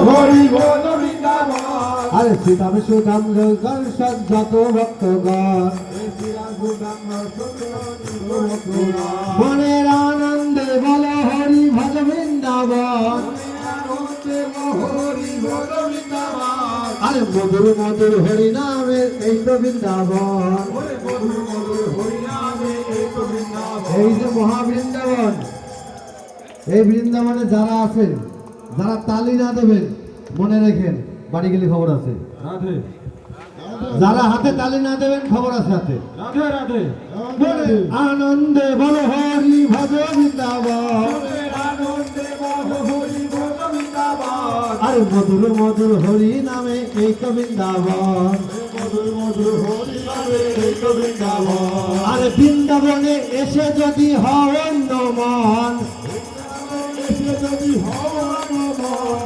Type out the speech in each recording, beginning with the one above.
হরি বল বৃন্দাবন। আরে শ্রীরাম সুদাম গণ যত ভক্তগণ মনের আনন্দে বল হরি ভজ বৃন্দাবন। আরে মধুর মধুর হরি নামের এই তো বৃন্দাবন। এই যে মহাবৃন্দাবন, এই বৃন্দাবনে যারা আছেন, যারা তালি না দেবেন মনে রেখেন বাড়ি গেলে খবর আছে। যারা হাতে তালি না দেবেন খবর আছে হাতে। আনন্দে বল হরি ভজ বৃন্দাবন। আরে মধুর মধুর হরি নামে এই তো বৃন্দাবন। আরে বৃন্দাবনে এসে যদি হওয়ান্য মন,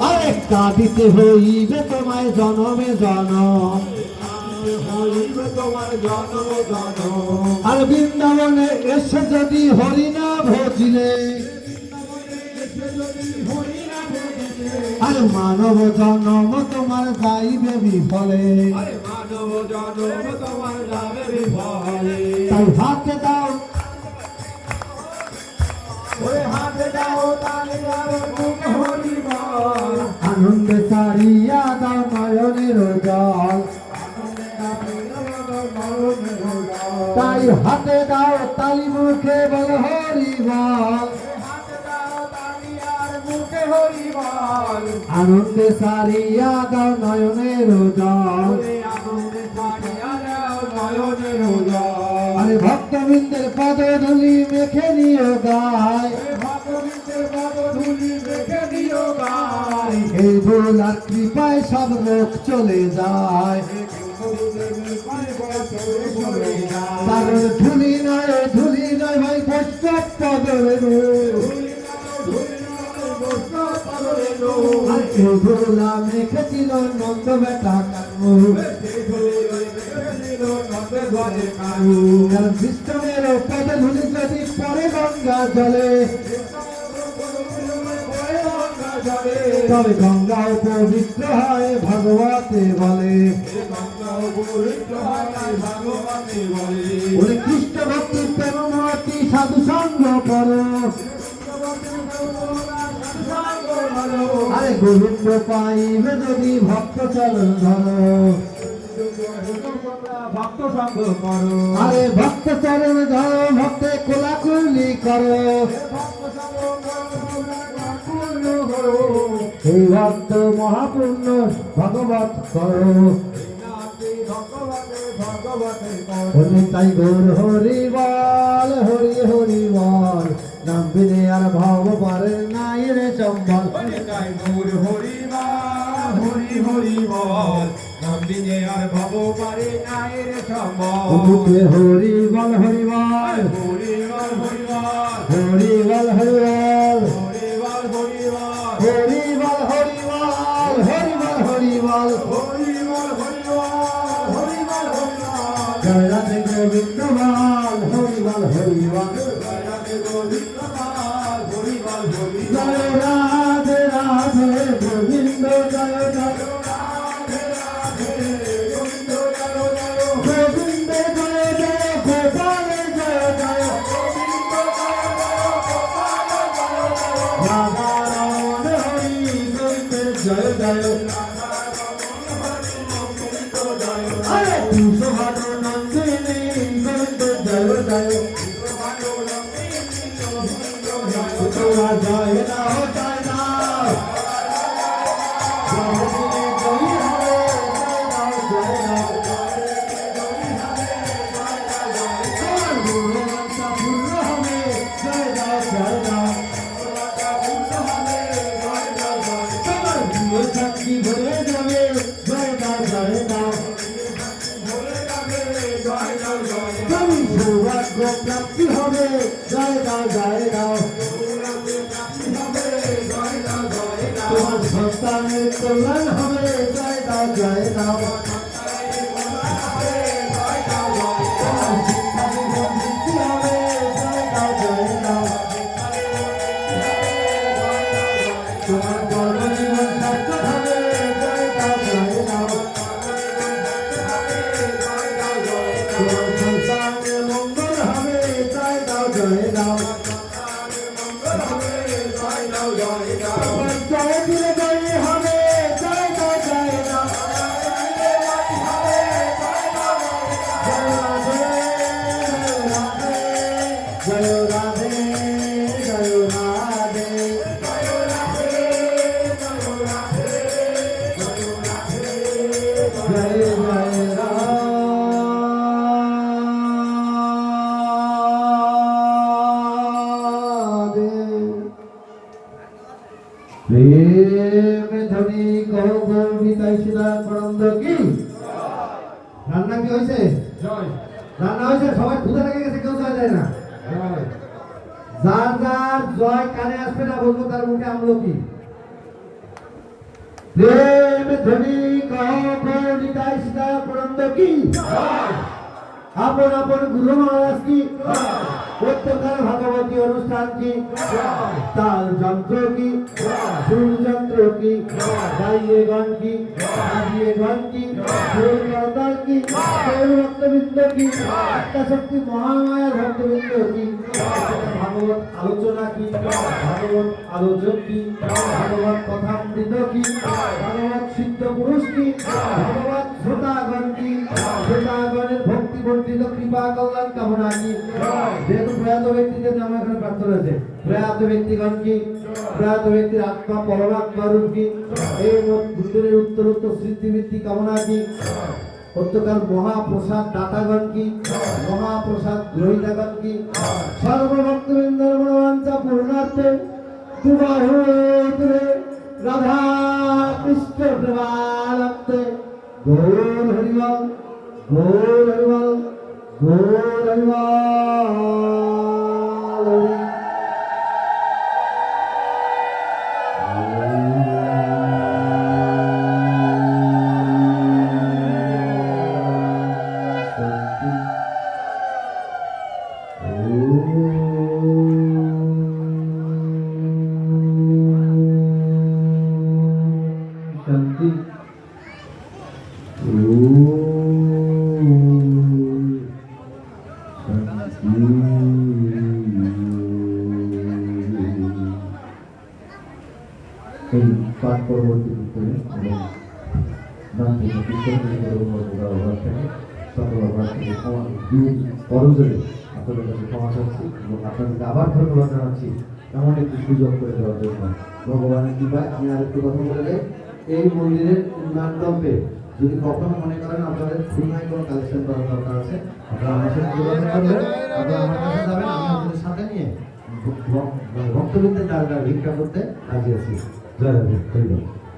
আরে কাঁদিতে হইবে তোমায় জনমে জনম। আর বৃন্দাবনে এসে যদি হরি না ভজিলে, আর মানব জনম তোমার যাইবে বিফলে। তাই হাতে দাও, আনন্দে ছাড়িয়া দাও নয়নের জল। তাই হাতে দাও তালি মুখে বল হরি বল। আনন্দে ছাড়িয়া দাও নয়নের জল। আরে ভক্তবৃন্দের পদধূলি মেখে নিও গায়। এই ভোলার কৃপায় সব রোগ চলে যায়। কারণ ধুলি নয় ভাই বৈষ্ণব পদরের। ভোলা মেখেছিল নন্দ বেটা কানু। বিষ্ণবের পদধূলি যদি পরে গঙ্গা জলে, তবে গঙ্গা পবিত্র হয় ভগবতে বলে। ওরে কৃষ্ণ ভক্তি প্রেমমতি সাধু সঙ্গ করো। আরে গোবিন্দ পাইবে যদি ভক্ত চরণ ধরো। আরে ভক্ত চরণ ধরো, ভক্তে কোলাকুলি করো। এই ভক্ত মহাপূর্ণ ভগবত করো। তাই গৌর হরি বল, হরি হরি বল। নাম বিনে আর ভাব পারে নাই রে চম্বল। গৌর হরি বল, হরি হরি বল। নাম বিনে আর ভাব পারে নাই রে চম্বল। হরি বল হরি বল, হরি বল হরি বল, হরি বল হরি বল, হরি বল হরি বল, হরি বল হরি বল, হরি বল হরি বল, হরি বল হরি বল, হরি বল হরি বল। জয় রাধে গোবিন্দ বল, হরি বল হরি বল। জয় রাধে গোবিন্দ বল, হরি বল হরি বল। জয় রাধে রাধে গোবিন্দ জয় জয়। গোবিন্দ জয় জয়, গোপাল জয় জয়। রাধা রমণ হরি গোবিন্দ জয় জয়। আরে তুষভান নন্দিনী গোবিন্দ জয় জয়। তোরা জয় না জয় না, শক্তি ভরে যাবে জয় দাও জয় দাও। তুমি সৌভাগ্য প্রাপ্তি হবে জয় দাও জয় দাও। তোমার সন্তানের কল্যাণ হবে জয় দাও জয় দাও। তোমার কর্মজীবন সার্থক হবে জয় হবে জয় জয় জয় রাম জয় রাধে জয় রাধে জয় জয় রাধে প্রেম ধ্বনি কহ গৌরী তাই সীতানন্দ কি রান্না কি হয়েছে রান্না হয়েছে সবাই ক্ষুধা লেগে গেছে কেউ জয় যায় না যার যার জয় কানে আসবে না বলবো তার মুখে আমলো কি প্রেম ধ্বনি কহ গৌরী তাই সীতানন্দ কি আপন আপন গুরু মহারাজ কি প্রত্যেকের ভাগবতী অনুষ্ঠান কি তাল যন্ত্র কি সুর যন্ত্র কি গাইয়ে গান কি বাজিয়ে গান কি সুর করতাল কি সুর ভক্তবৃন্দ কি আত্মাশক্তি মহামায়ার ভক্তবৃন্দ কি ভাগবত আলোচনা কি ভাগবত আলোচক কি ভাগবত কথামৃত কি ভাগবত সিদ্ধ পুরুষ কি ভাগবত শ্রোতাগণ কি শ্রোতাগণের ভক্তি বর্ধিত কৃপা কল্যাণ কামনা কি যেহেতু প্রয়াত ব্যক্তিদের নাম এখানে প্রাপ্ত রয়েছে প্রয়াত ব্যক্তিগণ কি প্রয়াত ব্যক্তির আত্মা পরমাত্মা রূপ কি এই মন্দিরের উত্তরোত্তর স্মৃতিবৃত্তি কামনা কি প্রত্যেকার মহাপ্রসাদ দাতাগণ কি মহাপ্রসাদ গ্রহীতাগণ কি সর্বভক্তবৃন্দর মনোবাঞ্ছা পূর্ণার্থে দুবাহুরে রাধা কৃষ্ণ প্রেমানন্দে গৌর হরিবল গৌর হরিবল গৌর হরিবল শান্তি এই পাঠ পরবর্তী উত্তরে এবং দান্তে সকল অপরাধ থেকে ক্ষমা করজোরে আপনাদের কাছে ক্ষমা চাচ্ছি এবং আপনাদেরকে আবার ধন্যবাদ জানাচ্ছি এমন একটি সুযোগ করে দেওয়ার জন্য ভগবানের কৃপায় আমি আরেকটু কথা বলে দেয় এই মন্দিরের উন্নয়ন কল্পে যদি কখনো মনে করেন আপনাদের খুলনায় কোনো কালেকশন করার দরকার আছে আপনারা আমার সাথে যোগাযোগ করবেন আপনারা আমার কাছে যাবেন আমি আপনাদের সাথে নিয়ে ভক্তবৃন্দের দ্বারা ভিক্ষা করতে রাজি আছি জয় রাধে ধন্যবাদ।